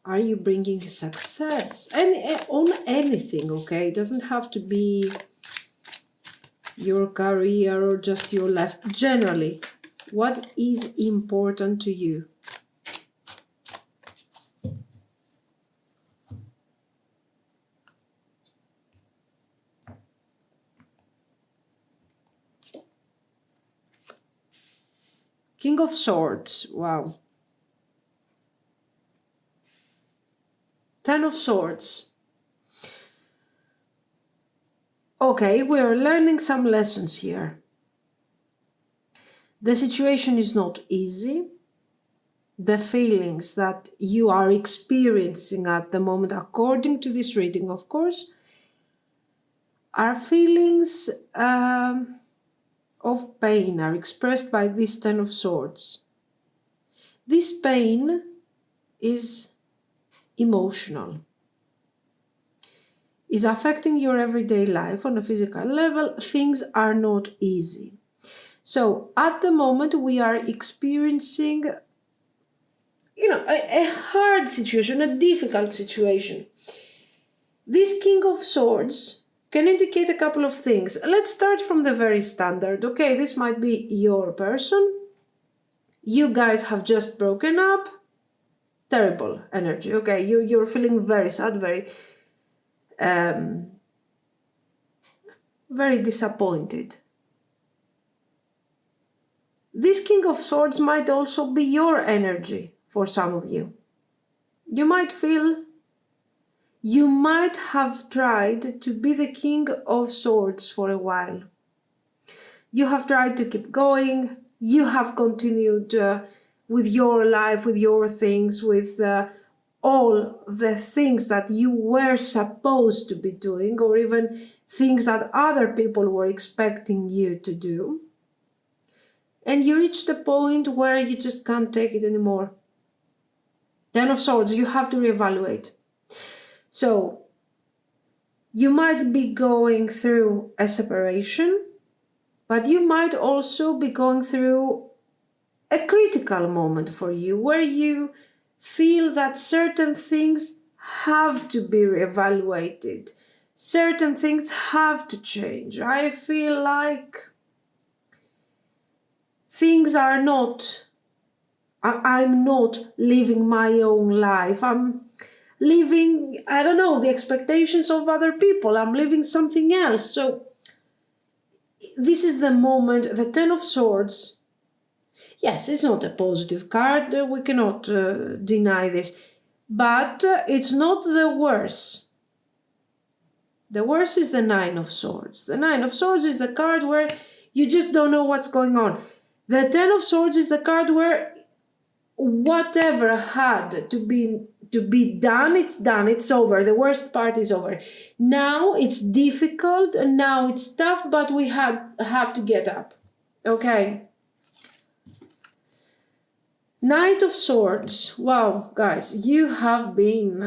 Are you bringing success? And on anything, okay? It doesn't have to be your career or just your life. Generally, what is important to you? King of Swords. Wow. Ten of Swords. Okay, we're learning some lessons here. The situation is not easy. The feelings that you are experiencing at the moment, according to this reading, of course, are feelings of pain, are expressed by this Ten of Swords. This pain is emotional, is affecting your everyday life on a physical level. Things are not easy. So at the moment we are experiencing, a hard situation, a difficult situation. This King of Swords can indicate a couple of things. Let's start from the very standard. Okay, this might be your person. You guys have just broken up. Terrible energy. Okay, you're feeling very sad, very disappointed. This King of Swords might also be your energy for some of you. You might feel you might have tried to be the King of Swords for a while. You have tried to keep going. You have continued with your life, with your things, with all the things that you were supposed to be doing, or even things that other people were expecting you to do. And you reached a point where you just can't take it anymore. Ten of Swords, you have to reevaluate. So, you might be going through a separation, but you might also be going through a critical moment for you where you feel that certain things have to be reevaluated. Certain things have to change. I feel like things are not, I'm not living my own life. I'm living, the expectations of other people. I'm living something else. So this is the moment, the Ten of Swords. Yes, it's not a positive card. We cannot deny this. But it's not the worst. The worst is the Nine of Swords. The Nine of Swords is the card where you just don't know what's going on. The Ten of Swords is the card where whatever had to be done, it's over. The worst part is over. Now it's difficult and now it's tough, but we have to get up. Okay. Knight of Swords. Wow, guys, you have been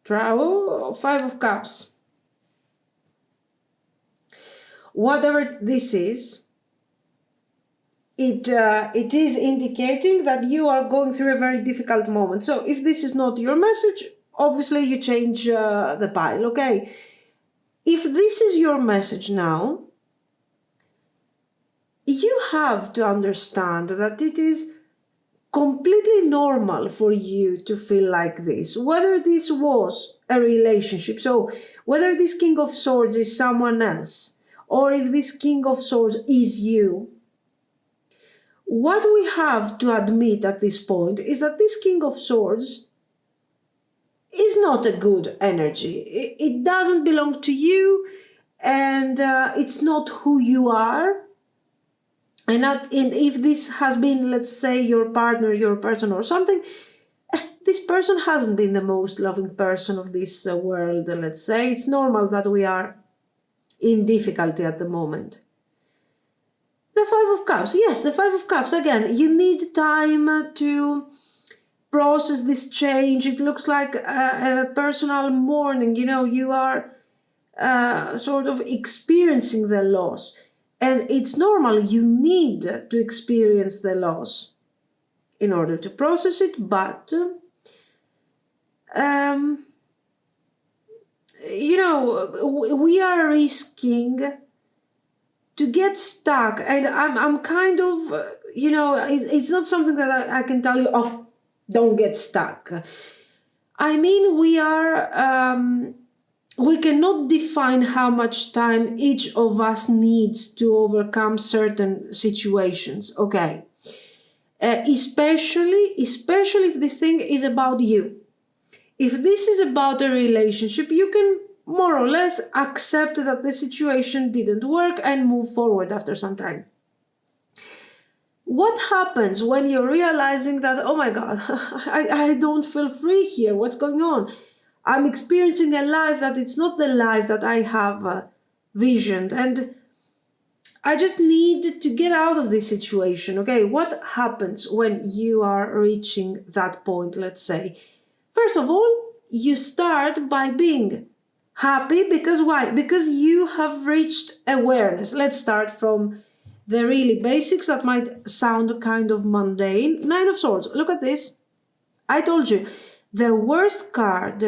Five of Cups. Whatever this is, it is indicating that you are going through a very difficult moment. So if this is not your message, obviously you change the pile, okay? If this is your message now, you have to understand that it is completely normal for you to feel like this. Whether this was a relationship, so whether this King of Swords is someone else, or if this King of Swords is you, what we have to admit at this point is that this King of Swords is not a good energy. It doesn't belong to you, and it's not who you are. And if this has been, let's say, your partner, your person or something, this person hasn't been the most loving person of this world, let's say. It's normal that we are in difficulty at the moment. The Five of Cups. Yes, the Five of Cups. Again, you need time to process this change. It looks like a personal mourning. You are sort of experiencing the loss. And it's normal. You need to experience the loss in order to process it. But, we are risking to get stuck. And I'm kind of, it's not something that I can tell you, oh, don't get stuck. I mean, we are we cannot define how much time each of us needs to overcome certain situations, okay? Especially if this thing is about you. If this is about a relationship, you can more or less accept that the situation didn't work and move forward after some time. What happens when you're realizing that, oh my God, I don't feel free here? What's going on? I'm experiencing a life that it's not the life that I have visioned, and I just need to get out of this situation. Okay, what happens when you are reaching that point, let's say? First of all, you start by being happy because why? Because you have reached awareness. Let's start from the really basics that might sound kind of mundane. Nine of Swords. Look at this. I told you, the worst card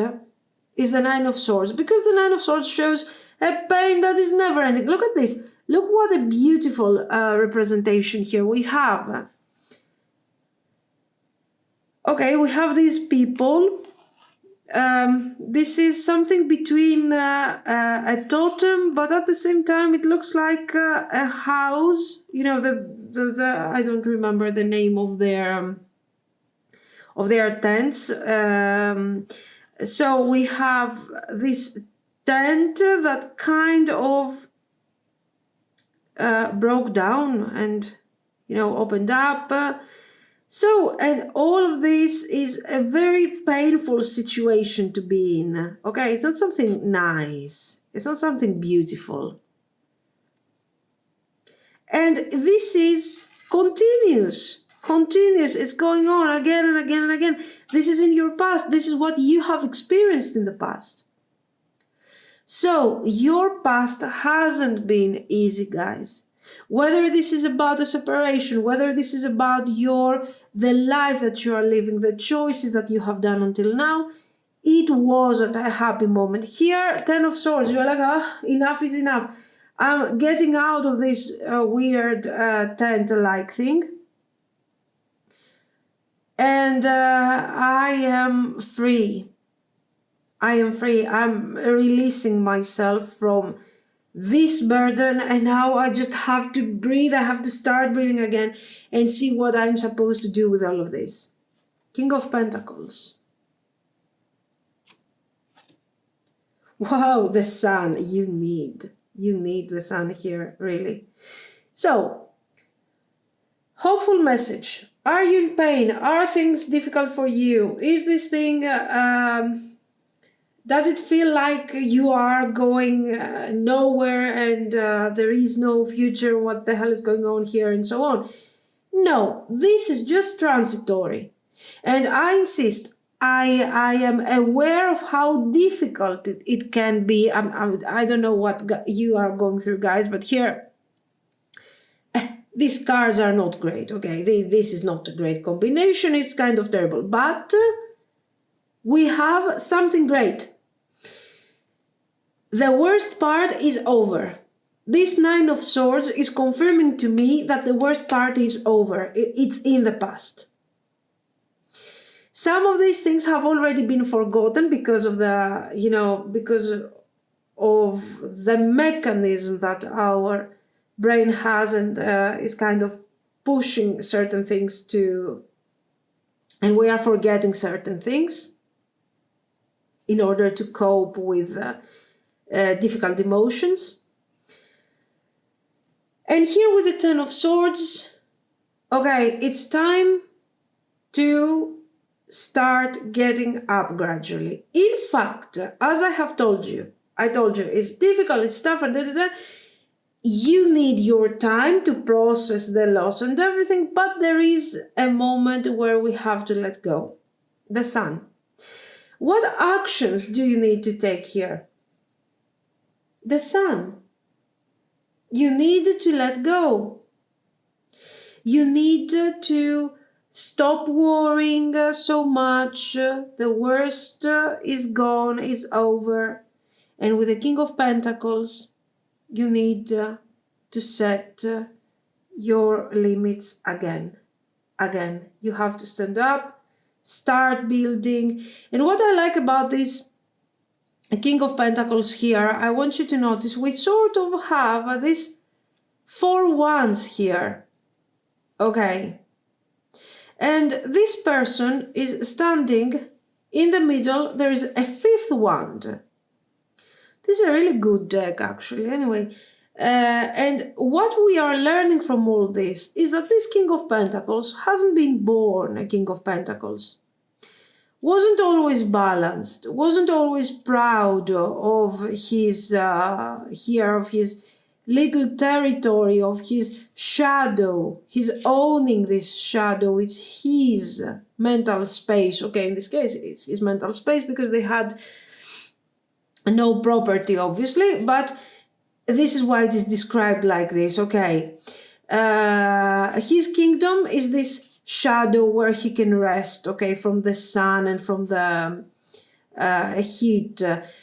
is the Nine of Swords because the Nine of Swords shows a pain that is never ending. Look at this. Look what a beautiful representation here we have. Okay, we have these people. This is something between a totem, but at the same time it looks like a house. You know, the I don't remember the name of their tents. So we have this tent that kind of broke down and, you know, opened up. So, and all of this is a very painful situation to be in. Okay, it's not something nice. It's not something beautiful. And this is continuous. It's going on again and again and again. This is in your past. This is what you have experienced in the past. So your past hasn't been easy, guys. Whether this is about a separation, whether this is about the life that you are living, the choices that you have done until now, it wasn't a happy moment. Here, Ten of Swords, you're like, enough is enough. I'm getting out of this weird tent-like thing. And I am free. I'm releasing myself from this burden, and now I just have to breathe. I have to start breathing again and see what I'm supposed to do with all of this. King of Pentacles. Wow, the Sun. You need the Sun here, really. So, hopeful message. Are you in pain? Are things difficult for you? Is this thing... does it feel like you are going nowhere and there is no future? What the hell is going on here and so on? No, this is just transitory. And I insist, I am aware of how difficult it can be. I don't know what you are going through, guys, but here, these cards are not great, okay? This is not a great combination. It's kind of terrible. But we have something great. The worst part is over. This Nine of Swords is confirming to me that the worst part is over. It's in the past. Some of these things have already been forgotten because of because of the mechanism that our brain has and is kind of pushing certain things to, and we are forgetting certain things in order to cope with difficult emotions. And here with the Ten of Swords, okay, it's time to start getting up gradually. In fact, as I have told you, it's difficult, it's tough, and you need your time to process the loss and everything, but there is a moment where we have to let go. The Sun. What actions do you need to take here? The Sun. You need to let go. You need to stop worrying so much. The worst is gone, is over. And with the King of Pentacles, you need to set your limits again. Again, you have to stand up, start building. And what I like about this a King of Pentacles here, I want you to notice we sort of have this 4 wands here. Okay. And this person is standing in the middle. There is a 5th wand. This is a really good deck, actually. Anyway, and what we are learning from all this is that this King of Pentacles hasn't been born a King of Pentacles. Wasn't always balanced, wasn't always proud of his of his little territory, of his shadow. He's owning this shadow. It's his mental space. Okay, in this case, it's his mental space because they had no property, obviously, but this is why it is described like this. Okay, his kingdom is this shadow where he can rest, okay, from the sun and from the heat.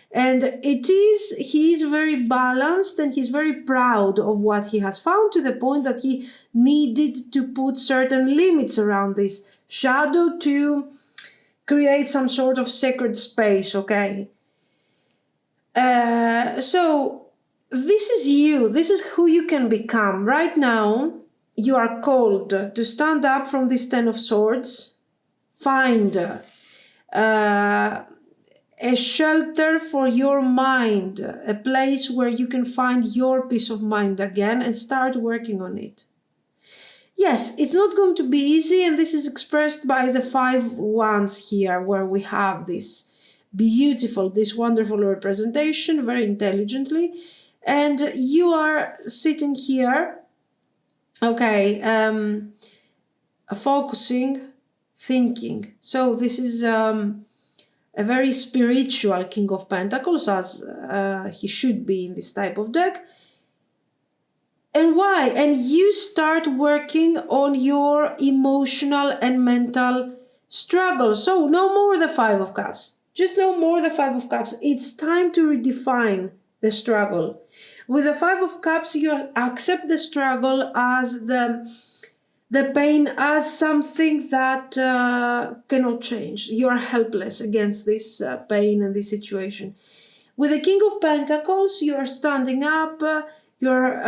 And he is very balanced and he's very proud of what he has found, to the point that he needed to put certain limits around this shadow to create some sort of sacred space, okay? So this is you. This is who you can become. Right now, you are called to stand up from this 10 of Swords, find a shelter for your mind, a place where you can find your peace of mind again and start working on it. Yes, it's not going to be easy, and this is expressed by the 5 wands here, where we have this beautiful, this wonderful representation, very intelligently, and you are sitting here, okay, focusing, thinking. So this is a very spiritual King of Pentacles, as he should be in this type of deck. And why? And you start working on your emotional and mental struggle. So no more the 5 of Cups. Just no more the 5 of Cups. It's time to redefine the struggle. With the 5 of Cups, you accept the struggle as the pain as something that cannot change. You are helpless against this pain and this situation. With the King of Pentacles, you are standing up, you're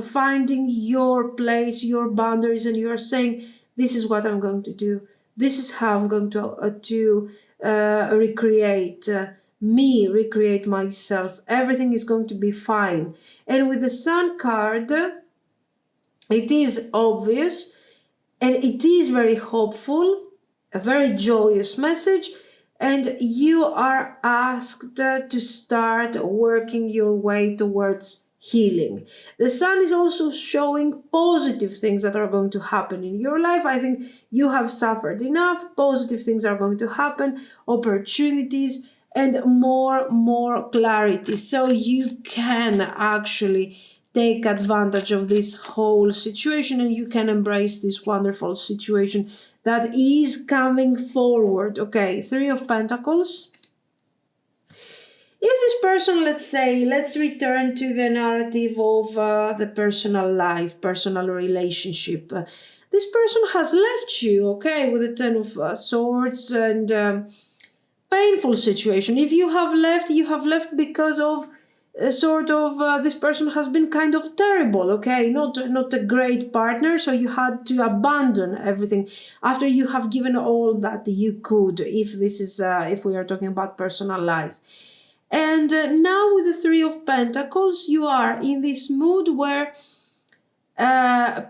finding your place, your boundaries, and you're saying, this is what I'm going to do. This is how I'm going to recreate recreate myself. Everything is going to be fine. And with the Sun card, it is obvious and it is very hopeful, a very joyous message, and you are asked to start working your way towards healing. The Sun is also showing positive things that are going to happen in your life. I think you have suffered enough. Positive things are going to happen, opportunities, and more clarity. So you can actually take advantage of this whole situation, and you can embrace this wonderful situation that is coming forward. Okay, 3 of Pentacles. If this person, let's return to the narrative of the personal life, personal relationship. This person has left you, okay, with the 10 of Swords, and painful situation. If you have left because of this person has been kind of terrible, okay, not a great partner, so you had to abandon everything after you have given all that you could, if this is if we are talking about personal life. And now with the 3 of Pentacles, you are in this mood where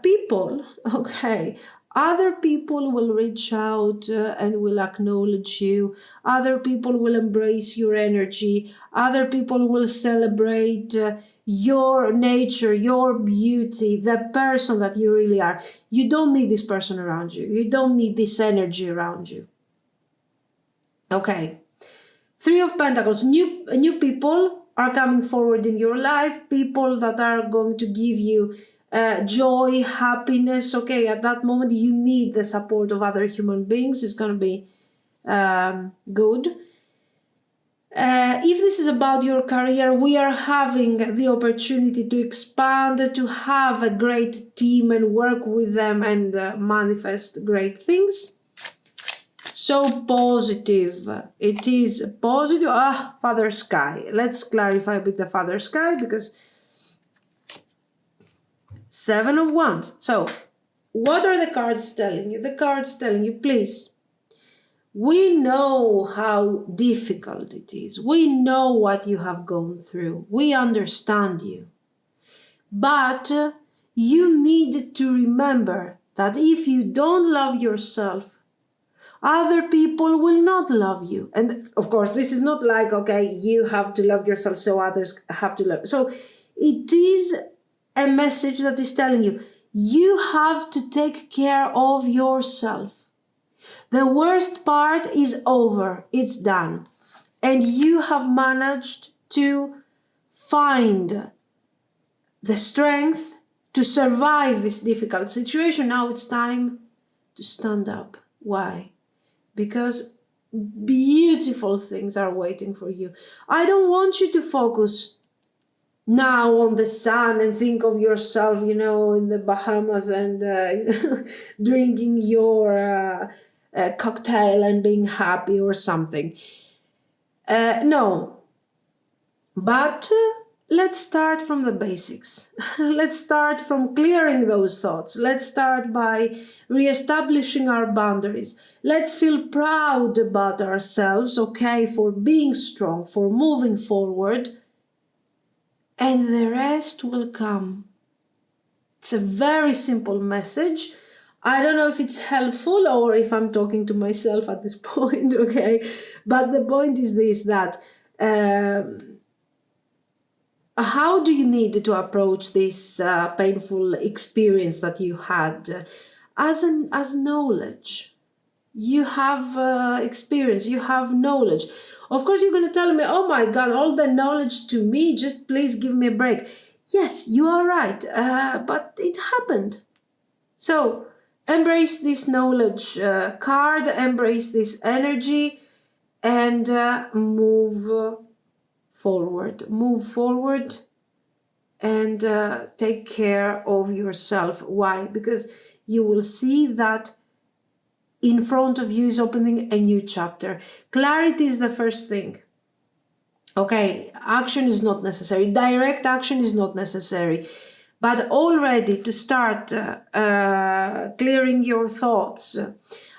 people, okay, other people will reach out and will acknowledge you. Other people will embrace your energy. Other people will celebrate your nature, your beauty, the person that you really are. You don't need this person around you. You don't need this energy around you. Okay. 3 of Pentacles, new people are coming forward in your life, people that are going to give you joy, happiness. Okay, at that moment you need the support of other human beings. It's going to be good. If this is about your career, we are having the opportunity to expand, to have a great team and work with them and manifest great things. so positive. It is positive. Father Sky. Let's clarify with the Father Sky, because 7 of Wands. So, what are the cards telling you? The cards telling you, please, we know how difficult it is. We know what you have gone through. We understand you. But you need to remember that if you don't love yourself, other people will not love you. And of course, this is not like, okay, you have to love yourself so others have to love. So it is a message that is telling you, you have to take care of yourself. The worst part is over. It's done. And you have managed to find the strength to survive this difficult situation. Now it's time to stand up. Why? Because beautiful things are waiting for you. I don't want you to focus now on the sun and think of yourself, in the Bahamas and drinking your cocktail and being happy or something. No. But let's start from the basics. Let's start from clearing those thoughts. Let's start by reestablishing our boundaries. Let's feel proud about ourselves, okay, for being strong, for moving forward, and the rest will come. It's a very simple message. I don't know if it's helpful or if I'm talking to myself at this point, okay? But the point is this, that how do you need to approach this painful experience that you had as knowledge? You have experience, you have knowledge. Of course, you're going to tell me, oh my God, all the knowledge to me, just please give me a break. Yes, you are right, but it happened. So embrace this knowledge card, embrace this energy, and move forward. Move forward and take care of yourself. Why? Because you will see that in front of you is opening a new chapter. Clarity is the first thing. Okay, action is not necessary. Direct action is not necessary. But already to start clearing your thoughts,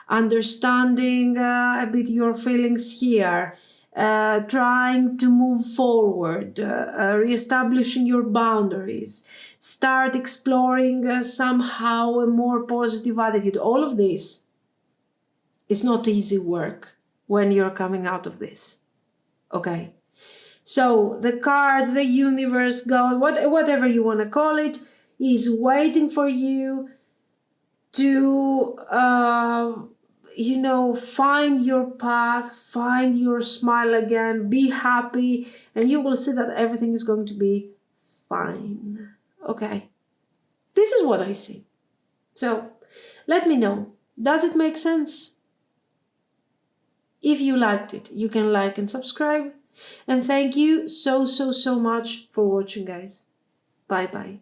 understanding a bit your feelings here, trying to move forward, reestablishing your boundaries, start exploring somehow a more positive attitude. All of this is not easy work when you're coming out of this. Okay? So the cards, the universe, God, whatever you want to call it, is waiting for you to, find your path, find your smile again, be happy, and you will see that everything is going to be fine. Okay. This is what I see. So let me know. Does it make sense? If you liked it, you can like and subscribe. And thank you so much for watching, guys. Bye-bye.